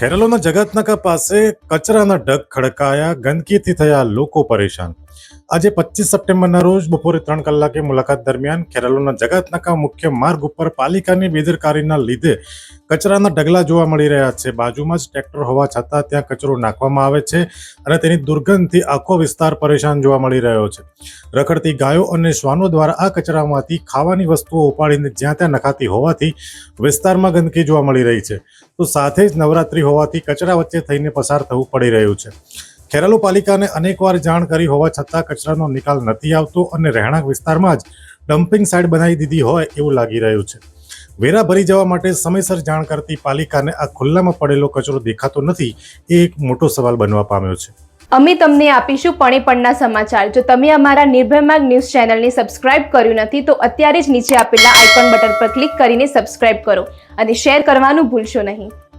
ખેરાલુના જગતનાકા પાસે કચરાના ઢગ ખડકાયા, ગંદકીથી થયા લોકો પરેશાન. આજે 25 સપ્ટેમ્બરના રોજ બપોરે 3 કલાકે મુલાકાત દરમિયાન ખેરાલુના જગતનાકા મુખ્ય માર્ગ ઉપર પાલિકાની બેદરકારીના લીધે કચરાના ઢગલા જોવા મળી રહ્યા છે. બાજુમાં જ ટ્રેક્ટર હોવા છતાં ત્યાં કચરો નાખવામાં આવે છે અને તેની દુર્ગંધથી આખો વિસ્તાર પરેશાન જોવા મળી રહ્યો છે. રખડતી ગાયો અને શ્વાનો દ્વારા આ કચરામાંથી ખાવાની વસ્તુઓ ઉપાડીને જ્યાં ત્યાં નખાતી હોવાથી વિસ્તારમાં ગંદકી જોવા મળી રહી છે. તો સાથે જ નવરાત્રી હોવાથી કચરા વચ્ચે થઈને પસાર થવું પડી રહ્યું છે. ખેરાલુ પાલિકાને અનેકવાર જાણ કરી હોવા છતાં કચરાનો નિકાલ નથી આવતો અને રહેણાંક વિસ્તારમાં જ ડમ્પિંગ સાઇટ બનાવી દીધી હોય એવું લાગી રહ્યું છે. વેરા ભરી જવા માટે સમયસર જાણ કરતી પાલિકાને આ ખુલ્લામાં પડેલો કચરો દેખાતો નથી, એ એક મોટો સવાલ બનવા પામ્યો છે. અમે તમને આપીશું પળે પળના સમાચાર. જો તમે અમારા નિર્ભય માર્ગ ન્યૂઝ ચેનલને સબસ્ક્રાઇબ કર્યું નથી તો અત્યારે જ નીચે આપેલા આઇકોન બટન પર ક્લિક કરીને સબસ્ક્રાઇબ કરો અને શેર કરવાનું ભૂલશો નહીં.